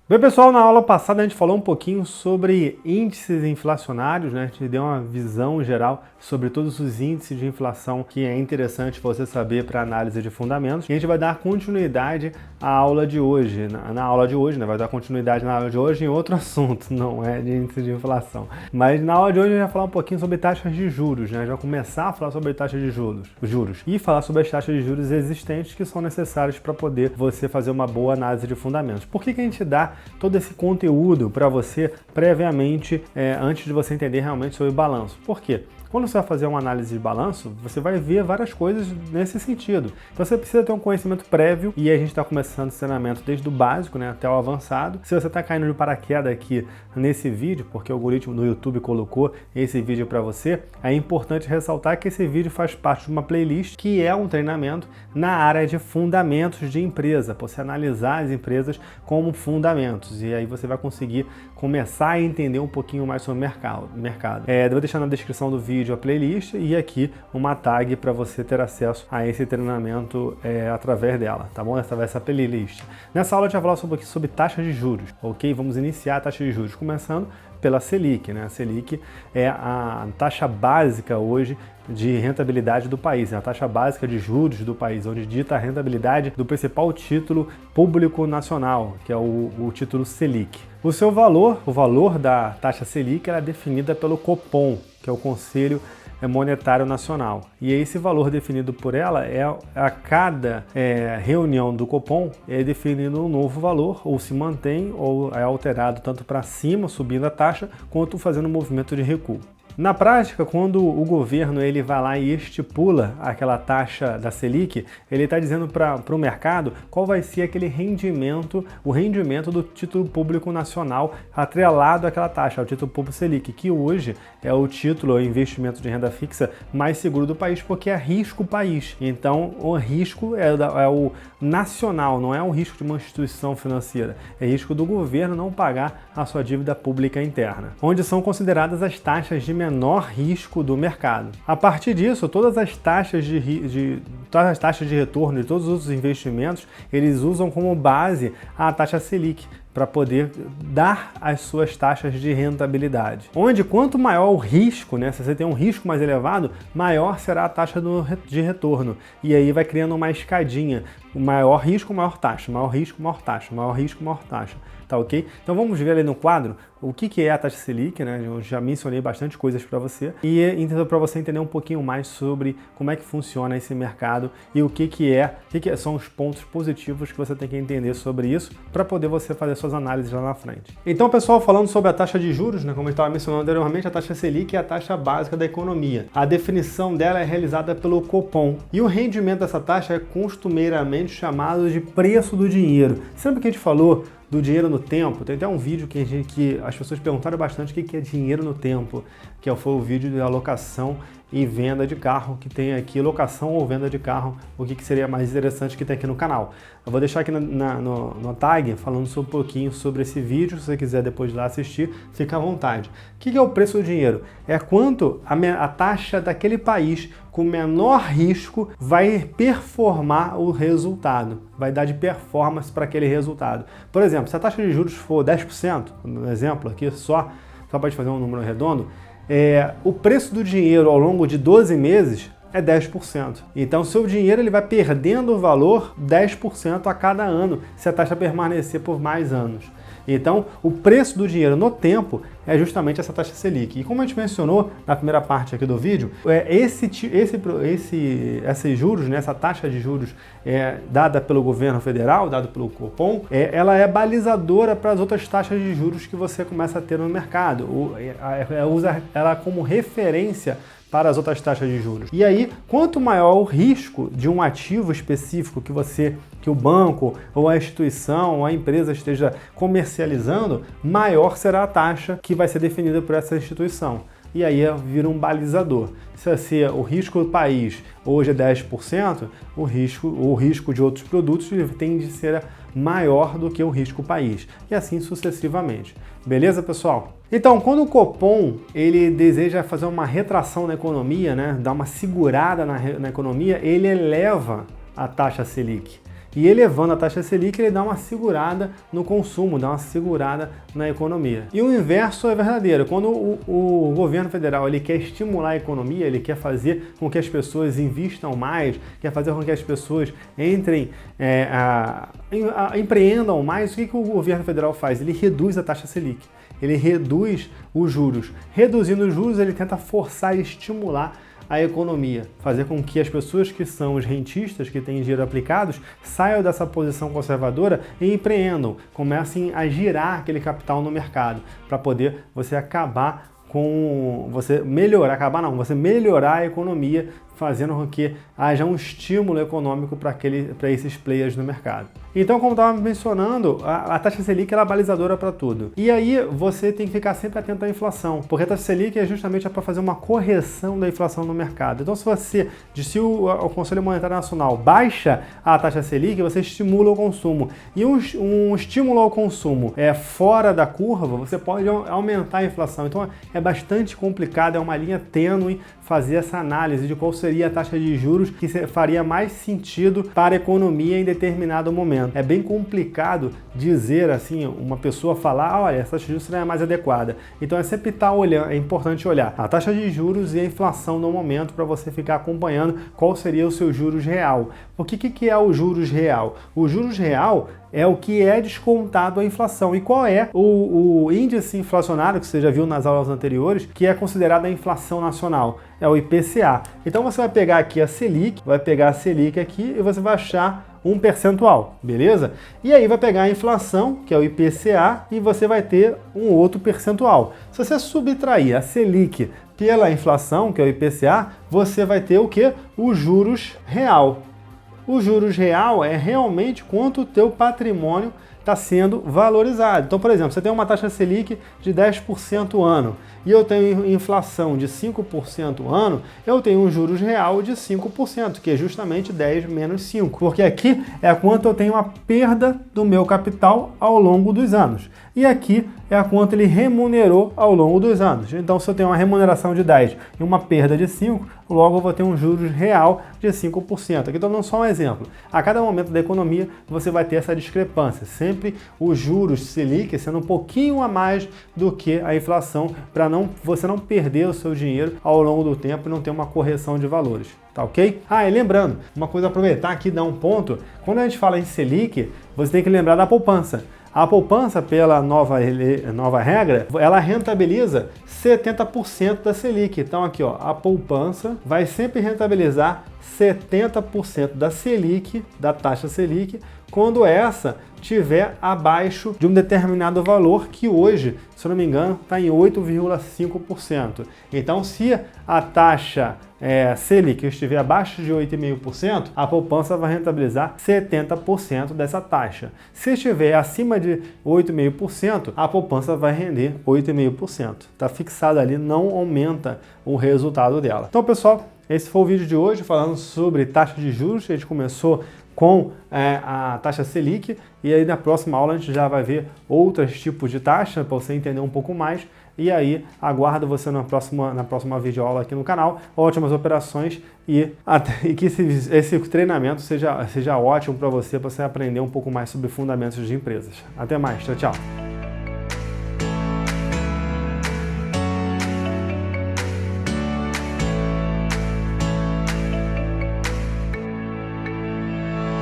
Bem, pessoal, na aula passada a gente falou um pouquinho sobre índices inflacionários, né? A gente deu uma visão geral sobre todos os índices de inflação que é interessante você saber para análise de fundamentos. E a gente vai dar continuidade à aula de hoje. Na aula de hoje, né? Vai dar continuidade na aula de hoje em outro assunto, não é de índice de inflação. Mas na aula de hoje a gente vai falar um pouquinho sobre taxas de juros, né? A gente vai começar a falar sobre taxas de juros e falar sobre as taxas de juros existentes que são necessárias para poder você fazer uma boa análise de fundamentos. Por que a gente dá todo esse conteúdo para você previamente, antes de você entender realmente sobre balanço? Por quê? Quando você vai fazer uma análise de balanço, você vai ver várias coisas nesse sentido. Então você precisa ter um conhecimento prévio e a gente está começando esse treinamento desde o básico, né, até o avançado. Se você está caindo de paraquedas aqui nesse vídeo, porque o algoritmo do YouTube colocou esse vídeo para você, é importante ressaltar que esse vídeo faz parte de uma playlist que é um treinamento na área de fundamentos de empresa, para você analisar as empresas como fundamentos. E aí você vai conseguir começar a entender um pouquinho mais sobre o mercado. Eu vou deixar na descrição do vídeo a playlist e aqui uma tag para você ter acesso a esse treinamento através dela, tá bom? Essa playlist. Nessa aula a gente vai falar um pouquinho sobre taxas de juros, ok? Vamos iniciar a taxa de juros, começando pela Selic, né? A Selic é a taxa básica hoje de rentabilidade do país, é a taxa básica de juros do país, onde dita a rentabilidade do principal título público nacional, que é o título Selic. O seu valor, o valor da taxa Selic, ela é definida pelo Copom, que é o Conselho Monetário Nacional. E esse valor definido por ela a cada reunião do Copom é definido um novo valor, ou se mantém, ou é alterado tanto para cima, subindo a taxa, quanto fazendo um movimento de recuo. Na prática, quando o governo ele vai lá e estipula aquela taxa da Selic, ele está dizendo para o mercado qual vai ser aquele rendimento, o rendimento do título público nacional atrelado àquela taxa, ao título público Selic, que hoje é o título, o investimento de renda fixa mais seguro do país, porque é risco país. Então, o risco é o nacional, não é um risco de uma instituição financeira, é risco do governo não pagar a sua dívida pública interna, onde são consideradas as taxas de menor risco do mercado. A partir disso, todas as taxas de retorno de todos os outros investimentos, eles usam como base a taxa Selic para poder dar as suas taxas de rentabilidade. Onde quanto maior o risco, né, se você tem um risco mais elevado, maior será a taxa de retorno. E aí vai criando uma escadinha. O maior risco, maior taxa, maior risco, maior taxa, maior risco, maior taxa. Tá ok? Então vamos ver ali no quadro o que é a taxa Selic, né? Eu já mencionei bastante coisas para você e para você entender um pouquinho mais sobre como é que funciona esse mercado e o que são os pontos positivos que você tem que entender sobre isso para poder você fazer suas análises lá na frente. Então, pessoal, falando sobre a taxa de juros, né? Como eu estava mencionando anteriormente, a taxa Selic é a taxa básica da economia. A definição dela é realizada pelo Copom e o rendimento dessa taxa é costumeiramente chamado de preço do dinheiro. Sempre que a gente falou do dinheiro no tempo, tem até um vídeo que as pessoas perguntaram bastante o que é dinheiro no tempo, que foi o vídeo de alocação e venda de carro, que tem aqui locação ou venda de carro, o que seria mais interessante que tem aqui no canal. Eu vou deixar aqui no tag falando um pouquinho sobre esse vídeo, se você quiser depois de lá assistir, fica à vontade. O que é o preço do dinheiro? É quanto a taxa daquele país com menor risco vai performar o resultado, vai dar de performance para aquele resultado. Por exemplo, se a taxa de juros for 10%, no exemplo aqui só para fazer um número redondo, o preço do dinheiro ao longo de 12 meses é 10%. Então, o seu dinheiro ele vai perdendo o valor 10% a cada ano, se a taxa permanecer por mais anos. Então, o preço do dinheiro no tempo é justamente essa taxa Selic. E como a gente mencionou na primeira parte aqui do vídeo, esses juros, né, essa taxa de juros dada pelo governo federal, dada pelo Copom, ela é balizadora para as outras taxas de juros que você começa a ter no mercado. Usa ela como referência para as outras taxas de juros. E aí, quanto maior o risco de um ativo específico que o banco ou a instituição ou a empresa esteja comercializando, maior será a taxa que vai ser definida por essa instituição. E aí vira um balizador. Se o risco do país hoje é 10%, o risco de outros produtos tende a ser maior do que o risco país. E assim sucessivamente. Beleza, pessoal? Então, quando o Copom ele deseja fazer uma retração na economia, né, dar uma segurada na economia, ele eleva a taxa Selic. E elevando a taxa Selic, ele dá uma segurada no consumo, dá uma segurada na economia. E o inverso é verdadeiro. Quando o governo federal ele quer estimular a economia, ele quer fazer com que as pessoas investam mais, quer fazer com que as pessoas entrem, empreendam mais, o que o governo federal faz? Ele reduz a taxa Selic. Ele reduz os juros. Reduzindo os juros, ele tenta forçar e estimular a economia, fazer com que as pessoas que são os rentistas, que têm dinheiro aplicados, saiam dessa posição conservadora e empreendam, comecem a girar aquele capital no mercado, para poder você você melhorar a economia, fazendo com que haja um estímulo econômico para esses players no mercado. Então, como estava mencionando, a taxa Selic é balizadora para tudo. E aí você tem que ficar sempre atento à inflação, porque a taxa Selic é justamente para fazer uma correção da inflação no mercado. Então, se o Conselho Monetário Nacional baixa a taxa Selic, você estimula o consumo. E um estímulo ao consumo fora da curva, você pode aumentar a inflação. Então, é bastante complicado, é uma linha tênue fazer essa análise de qual seria a taxa de juros que faria mais sentido para a economia em determinado momento. É bem complicado dizer assim, uma pessoa falar, olha, essa taxa de juros seria mais adequada. Então é sempre estar olhando, é importante olhar a taxa de juros e a inflação no momento para você ficar acompanhando qual seria o seu juros real. Porque o que é o juros real? O juros real é o que é descontado a inflação. E qual é o índice inflacionário, que você já viu nas aulas anteriores, que é considerado a inflação nacional? É o IPCA. Então você vai pegar aqui a Selic, vai pegar a Selic aqui e você vai achar um percentual, beleza? E aí vai pegar a inflação, que é o IPCA, e você vai ter um outro percentual. Se você subtrair a Selic pela inflação, que é o IPCA, você vai ter o quê? O juros real. O juros real é realmente quanto o teu patrimônio está sendo valorizado. Então, por exemplo, você tem uma taxa Selic de 10% ano e eu tenho inflação de 5% ano, eu tenho um juros real de 5%, que é justamente 10 menos 5, porque aqui é quanto eu tenho a perda do meu capital ao longo dos anos. E aqui é a quanto ele remunerou ao longo dos anos. Então, se eu tenho uma remuneração de 10 e uma perda de 5, logo eu vou ter um juros real de 5%. Aqui estou dando só um exemplo. A cada momento da economia, você vai ter essa discrepância. Sempre os juros Selic sendo um pouquinho a mais do que a inflação, para você não perder o seu dinheiro ao longo do tempo e não ter uma correção de valores. Tá ok? E lembrando, uma coisa, aproveitar aqui e dar um ponto. Quando a gente fala em Selic, você tem que lembrar da poupança. A poupança, pela nova regra, ela rentabiliza 70% da Selic. Então aqui, ó, a poupança vai sempre rentabilizar 70% da Selic, da taxa Selic, quando essa estiver abaixo de um determinado valor que hoje, se eu não me engano, está em 8,5%. Então, se a taxa Selic estiver abaixo de 8,5%, a poupança vai rentabilizar 70% dessa taxa. Se estiver acima de 8,5%, a poupança vai render 8,5%. Está fixado ali, não aumenta o resultado dela. Então, pessoal, esse foi o vídeo de hoje falando sobre taxa de juros. A gente começou com a taxa Selic e aí na próxima aula a gente já vai ver outros tipos de taxa para você entender um pouco mais. E aí aguardo você na próxima videoaula aqui no canal. Ótimas operações e que esse treinamento seja ótimo para você aprender um pouco mais sobre fundamentos de empresas. Até mais, tchau, tchau.